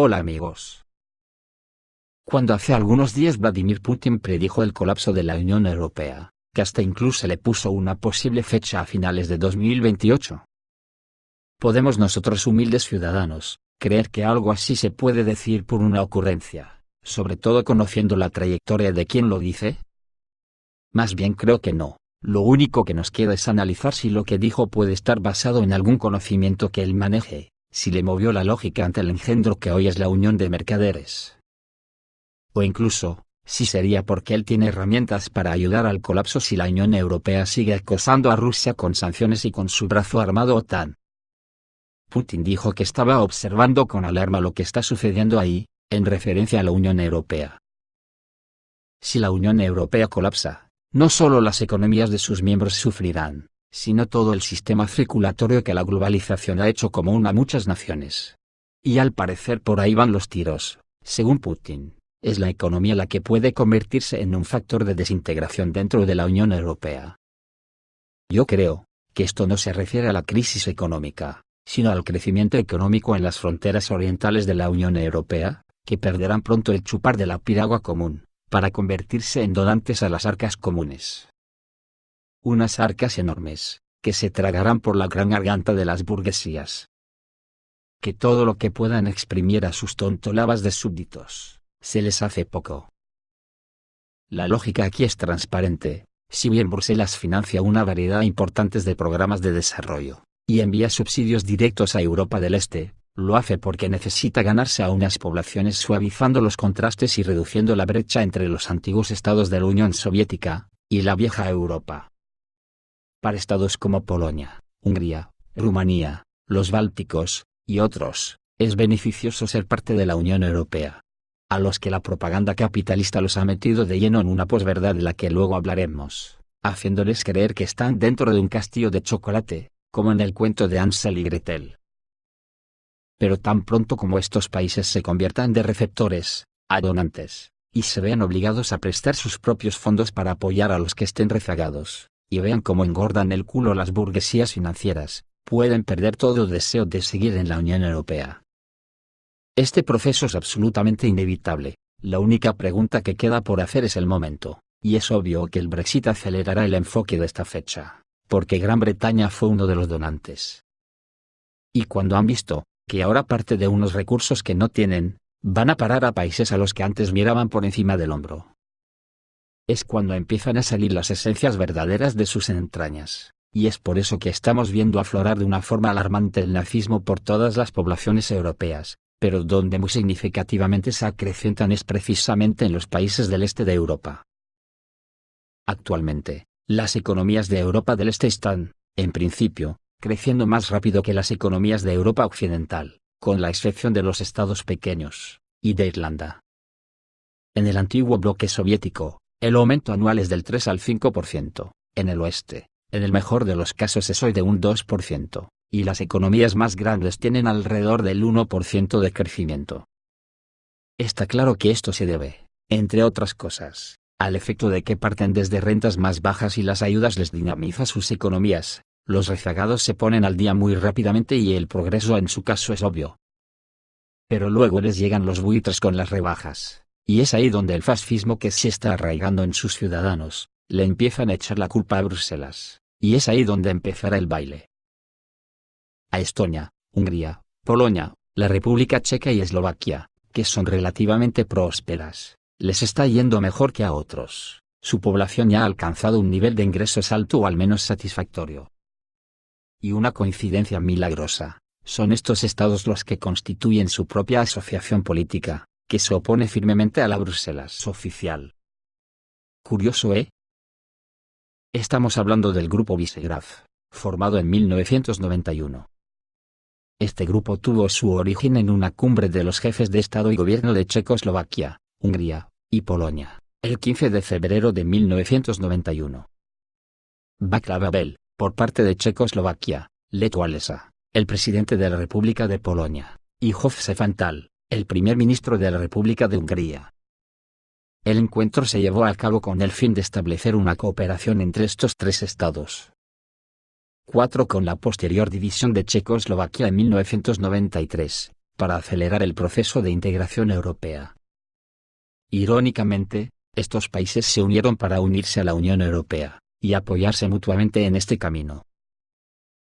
Hola amigos. Cuando hace algunos días Vladimir Putin predijo el colapso de la Unión Europea, que hasta incluso le puso una posible fecha a finales de 2028. ¿Podemos nosotros humildes ciudadanos, creer que algo así se puede decir por una ocurrencia, sobre todo conociendo la trayectoria de quien lo dice? Más bien creo que no. Lo único que nos queda es analizar si lo que dijo puede estar basado en algún conocimiento que él maneje, si le movió la lógica ante el engendro que hoy es la unión de mercaderes. O incluso, si sería porque él tiene herramientas para ayudar al colapso si la Unión Europea sigue acosando a Rusia con sanciones y con su brazo armado OTAN. Putin dijo que estaba observando con alarma lo que está sucediendo ahí, en referencia a la Unión Europea. Si la Unión Europea colapsa, no solo las economías de sus miembros sufrirán, sino todo el sistema circulatorio que la globalización ha hecho común a muchas naciones. Y al parecer por ahí van los tiros, según Putin, es la economía la que puede convertirse en un factor de desintegración dentro de la Unión Europea. Yo creo que esto no se refiere a la crisis económica, sino al crecimiento económico en las fronteras orientales de la Unión Europea, que perderán pronto el chupar de la piragua común, para convertirse en donantes a las arcas comunes. Unas arcas enormes, que se tragarán por la gran garganta de las burguesías. Que todo lo que puedan exprimir a sus tontolabas de súbditos, se les hace poco. La lógica aquí es transparente. Si bien Bruselas financia una variedad importante de programas de desarrollo, y envía subsidios directos a Europa del Este, lo hace porque necesita ganarse a unas poblaciones suavizando los contrastes y reduciendo la brecha entre los antiguos estados de la Unión Soviética y la vieja Europa. Para estados como Polonia, Hungría, Rumanía, los Bálticos, y otros, es beneficioso ser parte de la Unión Europea, a los que la propaganda capitalista los ha metido de lleno en una posverdad de la que luego hablaremos, haciéndoles creer que están dentro de un castillo de chocolate, como en el cuento de Hansel y Gretel. Pero tan pronto como estos países se conviertan de receptores a donantes, y se vean obligados a prestar sus propios fondos para apoyar a los que estén rezagados, y vean cómo engordan el culo las burguesías financieras, pueden perder todo deseo de seguir en la Unión Europea. Este proceso es absolutamente inevitable. La única pregunta que queda por hacer es el momento, y es obvio que el Brexit acelerará el enfoque de esta fecha, porque Gran Bretaña fue uno de los donantes. Y cuando han visto que ahora parte de unos recursos que no tienen, van a parar a países a los que antes miraban por encima del hombro. Es cuando empiezan a salir las esencias verdaderas de sus entrañas, y es por eso que estamos viendo aflorar de una forma alarmante el nazismo por todas las poblaciones europeas, pero donde muy significativamente se acrecentan es precisamente en los países del este de Europa. Actualmente, las economías de Europa del Este están, en principio, creciendo más rápido que las economías de Europa Occidental, con la excepción de los estados pequeños, y de Irlanda. En el antiguo bloque soviético, el aumento anual es del 3 al 5%, en el oeste, en el mejor de los casos es hoy de un 2%, y las economías más grandes tienen alrededor del 1% de crecimiento. Está claro que esto se debe, entre otras cosas, al efecto de que parten desde rentas más bajas y las ayudas les dinamizan sus economías. Los rezagados se ponen al día muy rápidamente y el progreso en su caso es obvio. Pero luego les llegan los buitres con las rebajas, y es ahí donde el fascismo que se está arraigando en sus ciudadanos, le empiezan a echar la culpa a Bruselas, y es ahí donde empezará el baile. A Estonia, Hungría, Polonia, la República Checa y Eslovaquia, que son relativamente prósperas, les está yendo mejor que a otros. Su población ya ha alcanzado un nivel de ingresos alto o al menos satisfactorio. Y una coincidencia milagrosa, son estos estados los que constituyen su propia asociación política, que se opone firmemente a la Bruselas oficial. Curioso, ¿eh? Estamos hablando del Grupo Visegrad, formado en 1991. Este grupo tuvo su origen en una cumbre de los jefes de Estado y Gobierno de Checoslovaquia, Hungría y Polonia, el 15 de febrero de 1991. Václav Havel, por parte de Checoslovaquia, Lech Walesa, el presidente de la República de Polonia, y József Antall, el primer ministro de la República de Hungría. El encuentro se llevó a cabo con el fin de establecer una cooperación entre estos tres estados. 4. Con la posterior división de Checoslovaquia en 1993, para acelerar el proceso de integración europea. Irónicamente, estos países se unieron para unirse a la Unión Europea, y apoyarse mutuamente en este camino.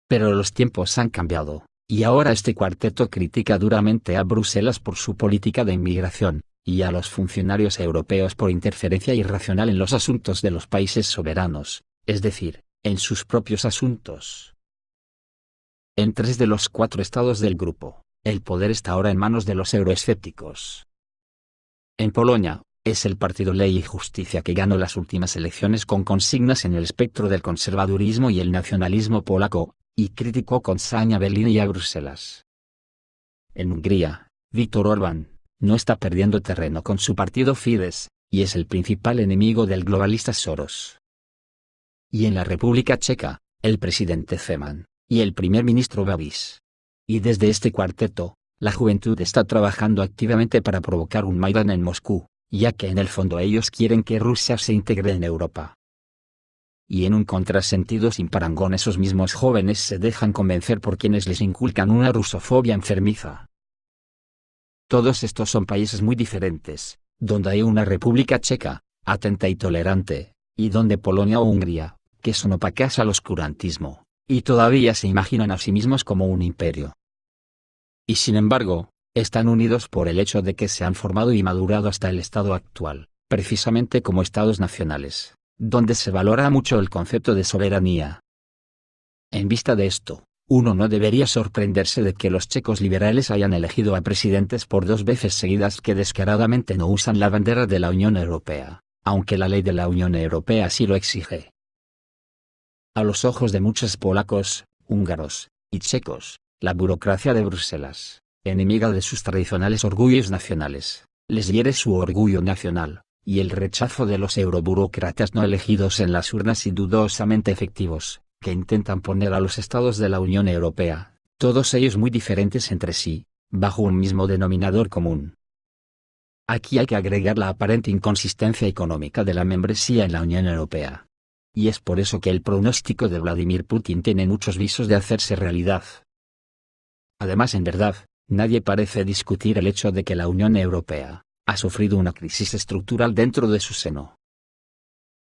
Pero los tiempos han cambiado, y ahora este cuarteto critica duramente a Bruselas por su política de inmigración, y a los funcionarios europeos por interferencia irracional en los asuntos de los países soberanos, es decir, en sus propios asuntos. En 3 de los 4 estados del grupo, el poder está ahora en manos de los euroescépticos. En Polonia, es el partido Ley y Justicia que ganó las últimas elecciones con consignas en el espectro del conservadurismo y el nacionalismo polaco, y criticó con saña a Berlín y a Bruselas. En Hungría, Viktor Orbán no está perdiendo terreno con su partido Fidesz, y es el principal enemigo del globalista Soros. Y en la República Checa, el presidente Zeman, y el primer ministro Babiš. Y desde este cuarteto, la juventud está trabajando activamente para provocar un Maidán en Moscú, ya que en el fondo ellos quieren que Rusia se integre en Europa. Y en un contrasentido sin parangón esos mismos jóvenes se dejan convencer por quienes les inculcan una rusofobia enfermiza. Todos estos son países muy diferentes, donde hay una República Checa, atenta y tolerante, y donde Polonia o Hungría, que son opacas al oscurantismo, y todavía se imaginan a sí mismos como un imperio. Y sin embargo, están unidos por el hecho de que se han formado y madurado hasta el estado actual, precisamente como estados nacionales, donde se valora mucho el concepto de soberanía. En vista de esto, uno no debería sorprenderse de que los checos liberales hayan elegido a presidentes por 2 veces seguidas que descaradamente no usan la bandera de la Unión Europea, aunque la ley de la Unión Europea sí lo exige. A los ojos de muchos polacos, húngaros y checos, la burocracia de Bruselas, enemiga de sus tradicionales orgullos nacionales, les hiere su orgullo nacional, y el rechazo de los euroburócratas no elegidos en las urnas y dudosamente efectivos, que intentan poner a los estados de la Unión Europea, todos ellos muy diferentes entre sí, bajo un mismo denominador común. Aquí hay que agregar la aparente inconsistencia económica de la membresía en la Unión Europea. Y es por eso que el pronóstico de Vladimir Putin tiene muchos visos de hacerse realidad. Además, en verdad, nadie parece discutir el hecho de que la Unión Europea ha sufrido una crisis estructural dentro de su seno.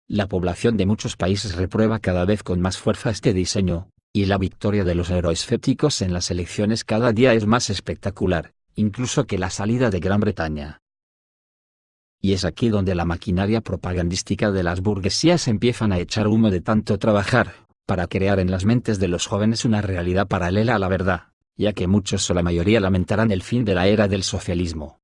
La población de muchos países reprueba cada vez con más fuerza este diseño, y la victoria de los euroescépticos en las elecciones cada día es más espectacular, incluso que la salida de Gran Bretaña. Y es aquí donde la maquinaria propagandística de las burguesías empiezan a echar humo de tanto trabajar, para crear en las mentes de los jóvenes una realidad paralela a la verdad, ya que muchos o la mayoría lamentarán el fin de la era del socialismo.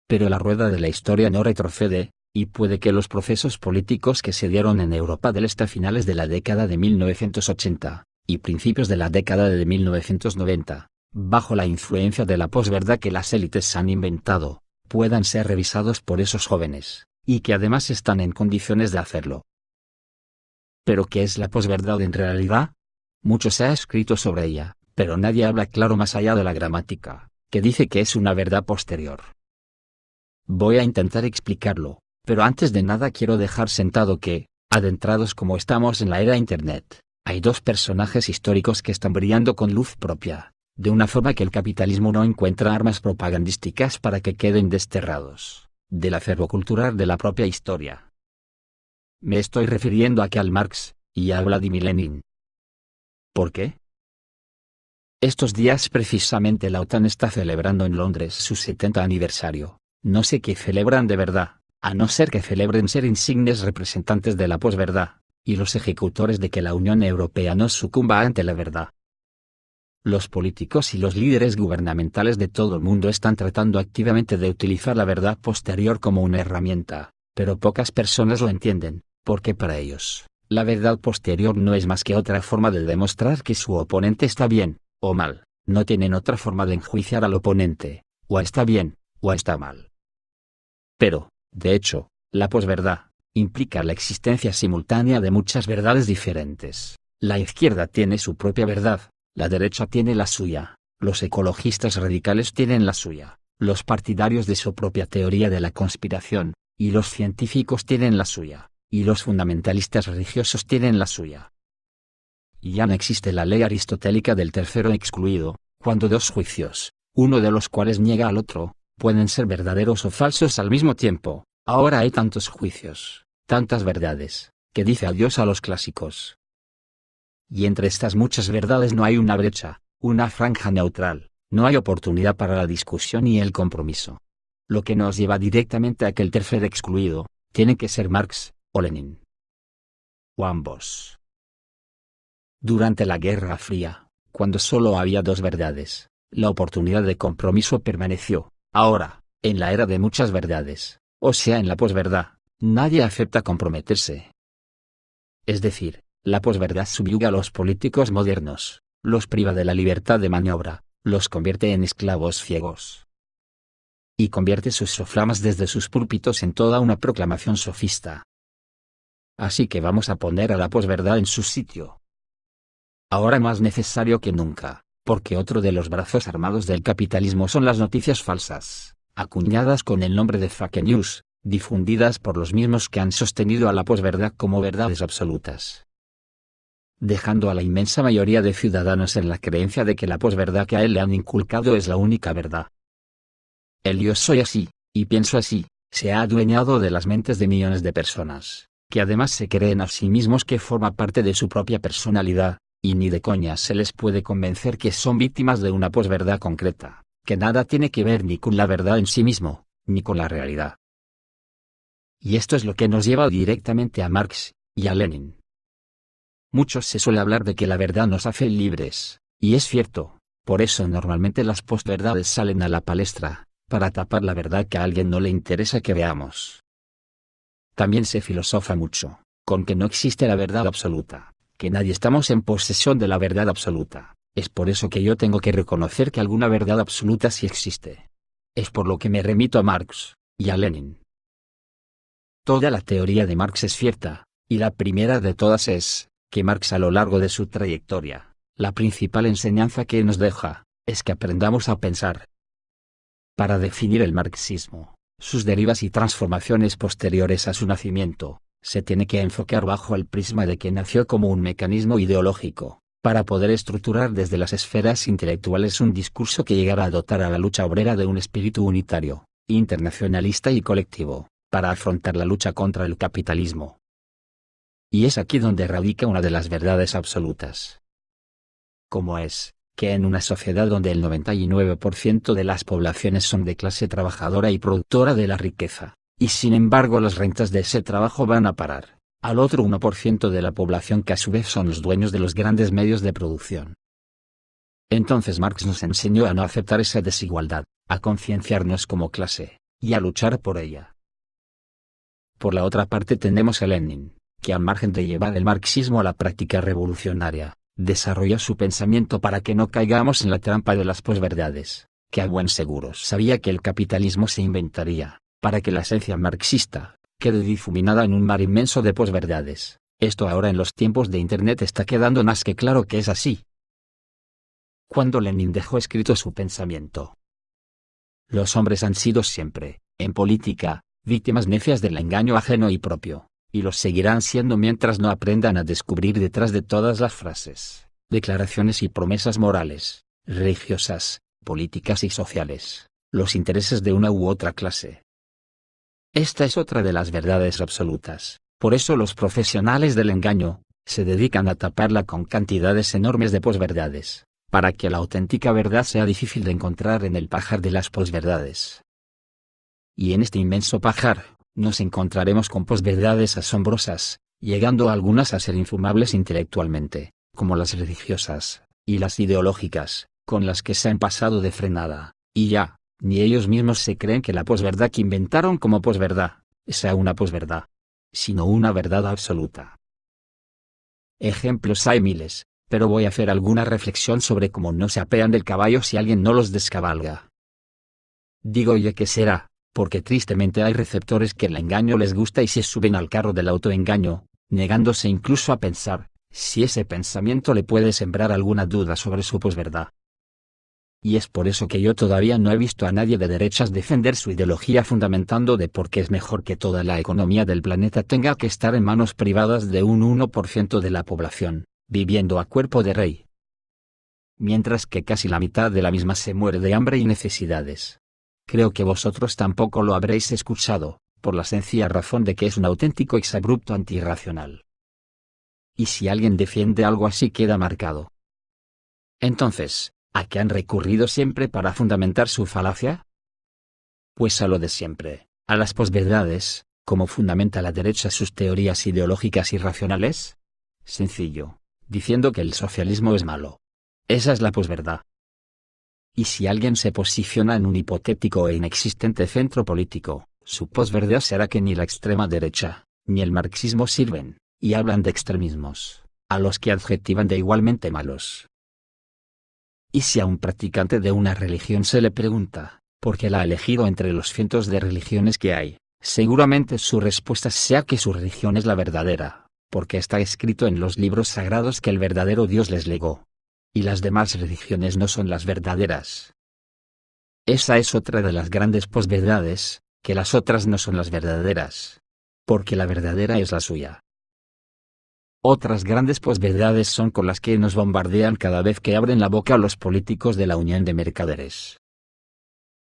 Pero la rueda de la historia no retrocede, y puede que los procesos políticos que se dieron en Europa del Este a finales de la década de 1980, y principios de la década de 1990, bajo la influencia de la posverdad que las élites han inventado, puedan ser revisados por esos jóvenes, y que además están en condiciones de hacerlo. ¿Pero qué es la posverdad en realidad? Mucho se ha escrito sobre ella, pero nadie habla claro más allá de la gramática, que dice que es una verdad posterior. Voy a intentar explicarlo, pero antes de nada quiero dejar sentado que, adentrados como estamos en la era Internet, hay 2 personajes históricos que están brillando con luz propia, de una forma que el capitalismo no encuentra armas propagandísticas para que queden desterrados del acervo cultural de la propia historia. Me estoy refiriendo a Karl Marx y a Vladimir Lenin. ¿Por qué? Estos días precisamente la OTAN está celebrando en Londres su 70 aniversario. No sé qué celebran de verdad, a no ser que celebren ser insignes representantes de la posverdad, y los ejecutores de que la Unión Europea no sucumba ante la verdad. Los políticos y los líderes gubernamentales de todo el mundo están tratando activamente de utilizar la verdad posterior como una herramienta, pero pocas personas lo entienden, porque para ellos, la verdad posterior no es más que otra forma de demostrar que su oponente está bien, o mal. No tienen otra forma de enjuiciar al oponente, o está bien, o está mal. Pero, de hecho, la posverdad implica la existencia simultánea de muchas verdades diferentes. La izquierda tiene su propia verdad, la derecha tiene la suya, los ecologistas radicales tienen la suya, los partidarios de su propia teoría de la conspiración, y los científicos tienen la suya, y los fundamentalistas religiosos tienen la suya. Y ya no existe la ley aristotélica del tercero excluido, cuando 2 juicios, uno de los cuales niega al otro, pueden ser verdaderos o falsos al mismo tiempo. Ahora hay tantos juicios, tantas verdades, que dice adiós a los clásicos. Y entre estas muchas verdades no hay una brecha, una franja neutral, no hay oportunidad para la discusión y el compromiso. Lo que nos lleva directamente a que el tercer excluido, tiene que ser Marx, o Lenin. O ambos. Durante la Guerra Fría, cuando solo había dos verdades, la oportunidad de compromiso permaneció. Ahora, en la era de muchas verdades, o sea en la posverdad, nadie acepta comprometerse. Es decir, la posverdad subyuga a los políticos modernos, los priva de la libertad de maniobra, los convierte en esclavos ciegos. Y convierte sus soflamas desde sus púlpitos en toda una proclamación sofista. Así que vamos a poner a la posverdad en su sitio. Ahora más necesario que nunca, porque otro de los brazos armados del capitalismo son las noticias falsas, acuñadas con el nombre de fake news, difundidas por los mismos que han sostenido a la posverdad como verdades absolutas, dejando a la inmensa mayoría de ciudadanos en la creencia de que la posverdad que a él le han inculcado es la única verdad. El yo soy así, y pienso así, se ha adueñado de las mentes de millones de personas, que además se creen a sí mismos que forma parte de su propia personalidad, y ni de coña se les puede convencer que son víctimas de una posverdad concreta, que nada tiene que ver ni con la verdad en sí mismo, ni con la realidad. Y esto es lo que nos lleva directamente a Marx, y a Lenin. Mucho se suele hablar de que la verdad nos hace libres, y es cierto, por eso normalmente las posverdades salen a la palestra, para tapar la verdad que a alguien no le interesa que veamos. También se filosofa mucho, con que no existe la verdad absoluta, que nadie estamos en posesión de la verdad absoluta. Es por eso que yo tengo que reconocer que alguna verdad absoluta sí existe. Es por lo que me remito a Marx, y a Lenin. Toda la teoría de Marx es cierta, y la primera de todas es, que Marx a lo largo de su trayectoria, la principal enseñanza que nos deja, es que aprendamos a pensar. Para definir el marxismo, sus derivas y transformaciones posteriores a su nacimiento, se tiene que enfocar bajo el prisma de que nació como un mecanismo ideológico, para poder estructurar desde las esferas intelectuales un discurso que llegara a dotar a la lucha obrera de un espíritu unitario, internacionalista y colectivo, para afrontar la lucha contra el capitalismo. Y es aquí donde radica una de las verdades absolutas. Como es, que en una sociedad donde el 99% de las poblaciones son de clase trabajadora y productora de la riqueza, y sin embargo las rentas de ese trabajo van a parar al otro 1% de la población que a su vez son los dueños de los grandes medios de producción. Entonces Marx nos enseñó a no aceptar esa desigualdad, a concienciarnos como clase, y a luchar por ella. Por la otra parte tenemos a Lenin, que al margen de llevar el marxismo a la práctica revolucionaria, desarrolló su pensamiento para que no caigamos en la trampa de las posverdades, que a buen seguro sabía que el capitalismo se inventaría, para que la esencia marxista quede difuminada en un mar inmenso de posverdades. Esto ahora en los tiempos de Internet está quedando más que claro que es así. Cuando Lenin dejó escrito su pensamiento: los hombres han sido siempre, en política, víctimas necias del engaño ajeno y propio, y los seguirán siendo mientras no aprendan a descubrir detrás de todas las frases, declaraciones y promesas morales, religiosas, políticas y sociales, los intereses de una u otra clase. Esta es otra de las verdades absolutas. Por eso los profesionales del engaño se dedican a taparla con cantidades enormes de posverdades, para que la auténtica verdad sea difícil de encontrar en el pajar de las posverdades. Y en este inmenso pajar, nos encontraremos con posverdades asombrosas, llegando algunas a ser infumables intelectualmente, como las religiosas, y las ideológicas, con las que se han pasado de frenada, y ya, ni ellos mismos se creen que la posverdad que inventaron como posverdad, sea una posverdad, sino una verdad absoluta. Ejemplos hay miles, pero voy a hacer alguna reflexión sobre cómo no se apean del caballo si alguien no los descabalga. Digo yo que será, porque tristemente hay receptores que el engaño les gusta y se suben al carro del autoengaño, negándose incluso a pensar, si ese pensamiento le puede sembrar alguna duda sobre su posverdad. Y es por eso que yo todavía no he visto a nadie de derechas defender su ideología fundamentando de por qué es mejor que toda la economía del planeta tenga que estar en manos privadas de un 1% de la población, viviendo a cuerpo de rey. mientras que casi la mitad de la misma se muere de hambre y necesidades. Creo que vosotros tampoco lo habréis escuchado, por la sencilla razón de que es un auténtico exabrupto antirracional. Y si alguien defiende algo así queda marcado. Entonces, ¿a qué han recurrido siempre para fundamentar su falacia? Pues a lo de siempre, a las posverdades, como fundamenta la derecha sus teorías ideológicas irracionales. Sencillo, diciendo que el socialismo es malo. Esa es la posverdad. Y si alguien se posiciona en un hipotético e inexistente centro político, su posverdad será que ni la extrema derecha, ni el marxismo sirven, y hablan de extremismos, a los que adjetivan de igualmente malos. Y si a un practicante de una religión se le pregunta, ¿por qué la ha elegido entre los cientos de religiones que hay? Seguramente su respuesta sea que su religión es la verdadera, porque está escrito en los libros sagrados que el verdadero Dios les legó. Y las demás religiones no son las verdaderas. Esa es otra de las grandes posverdades, que las otras no son las verdaderas. Porque la verdadera es la suya. Otras grandes posverdades son con las que nos bombardean cada vez que abren la boca los políticos de la Unión de Mercaderes.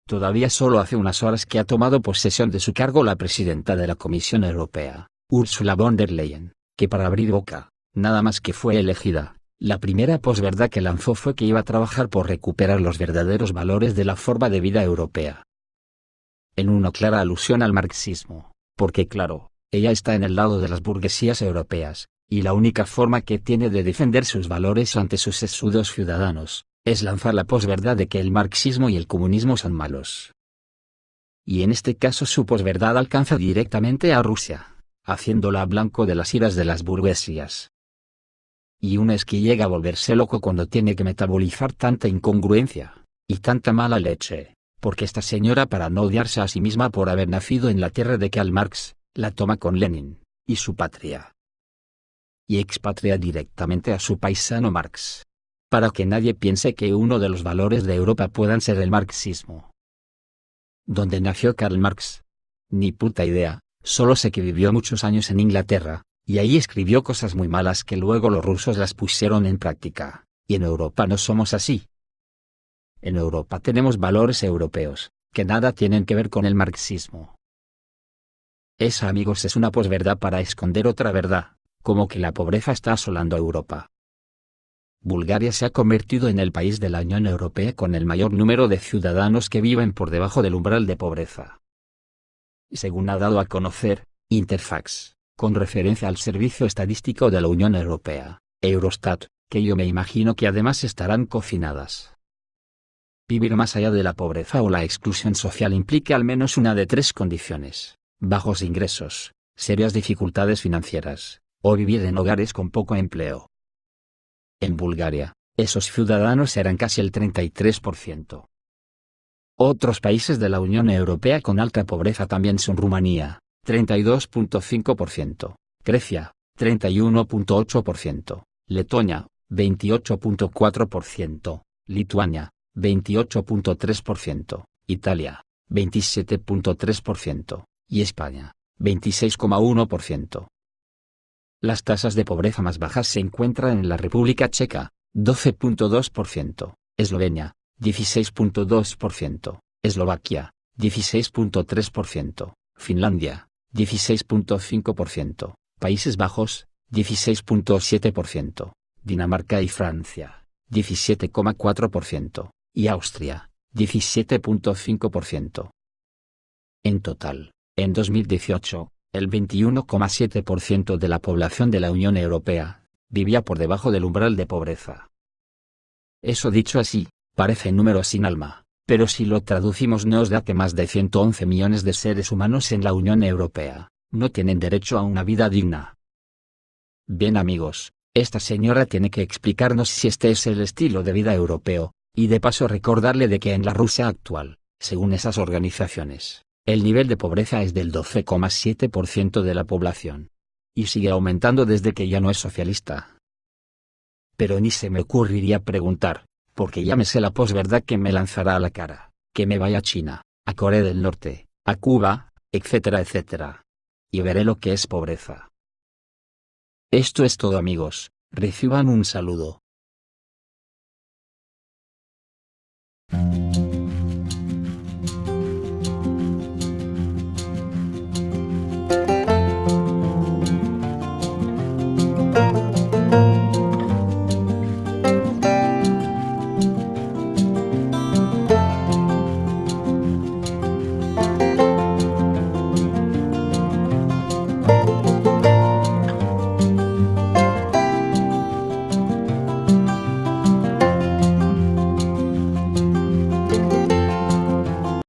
Todavía solo hace unas horas que ha tomado posesión de su cargo la presidenta de la Comisión Europea, Ursula von der Leyen, que para abrir boca, nada más que fue elegida, la primera posverdad que lanzó fue que iba a trabajar por recuperar los verdaderos valores de la forma de vida europea. En una clara alusión al marxismo, porque claro, ella está en el lado de las burguesías europeas, y la única forma que tiene de defender sus valores ante sus sesudos ciudadanos, es lanzar la posverdad de que el marxismo y el comunismo son malos. Y en este caso su posverdad alcanza directamente a Rusia, haciéndola blanco de las iras de las burguesías. Y uno es que llega a volverse loco cuando tiene que metabolizar tanta incongruencia, y tanta mala leche, porque esta señora, para no odiarse a sí misma por haber nacido en la tierra de Karl Marx, la toma con Lenin, y su patria. Y expatria directamente a su paisano Marx. Para que nadie piense que uno de los valores de Europa puedan ser el marxismo. ¿Dónde nació Karl Marx? Ni puta idea, solo sé que vivió muchos años en Inglaterra, y ahí escribió cosas muy malas que luego los rusos las pusieron en práctica, y en Europa no somos así. En Europa tenemos valores europeos, que nada tienen que ver con el marxismo. Esa, amigos, es una posverdad para esconder otra verdad, como que la pobreza está asolando a Europa. Bulgaria se ha convertido en el país de la Unión Europea con el mayor número de ciudadanos que viven por debajo del umbral de pobreza. Según ha dado a conocer Interfax, con referencia al Servicio Estadístico de la Unión Europea, Eurostat, que yo me imagino que además estarán cocinadas. Vivir más allá de la pobreza o la exclusión social implica al menos una de tres condiciones: bajos ingresos, serias dificultades financieras, o vivir en hogares con poco empleo. En Bulgaria, esos ciudadanos eran casi el 33%. Otros países de la Unión Europea con alta pobreza también son Rumanía, 32.5%, Grecia, 31.8%, Letonia, 28.4%, Lituania, 28.3%, Italia, 27.3%, y España, 26,1%. Las tasas de pobreza más bajas se encuentran en la República Checa, 12.2%, Eslovenia, 16.2%, Eslovaquia, 16.3%, Finlandia, 16.5%, Países Bajos, 16.7%, Dinamarca y Francia, 17,4%, y Austria, 17.5%. En total, en 2018, el 21,7% de la población de la Unión Europea vivía por debajo del umbral de pobreza. Eso dicho así, parece números sin alma, pero si lo traducimos nos da que más de 111 millones de seres humanos en la Unión Europea no tienen derecho a una vida digna. Bien, amigos, esta señora tiene que explicarnos si este es el estilo de vida europeo, y de paso recordarle de que en la Rusia actual, según esas organizaciones, el nivel de pobreza es del 12,7% de la población. Y sigue aumentando desde que ya no es socialista. Pero ni se me ocurriría preguntar, porque ya me sé la posverdad que me lanzará a la cara, que me vaya a China, a Corea del Norte, a Cuba, etcétera, etcétera. Y veré lo que es pobreza. Esto es todo, amigos, reciban un saludo. Bye.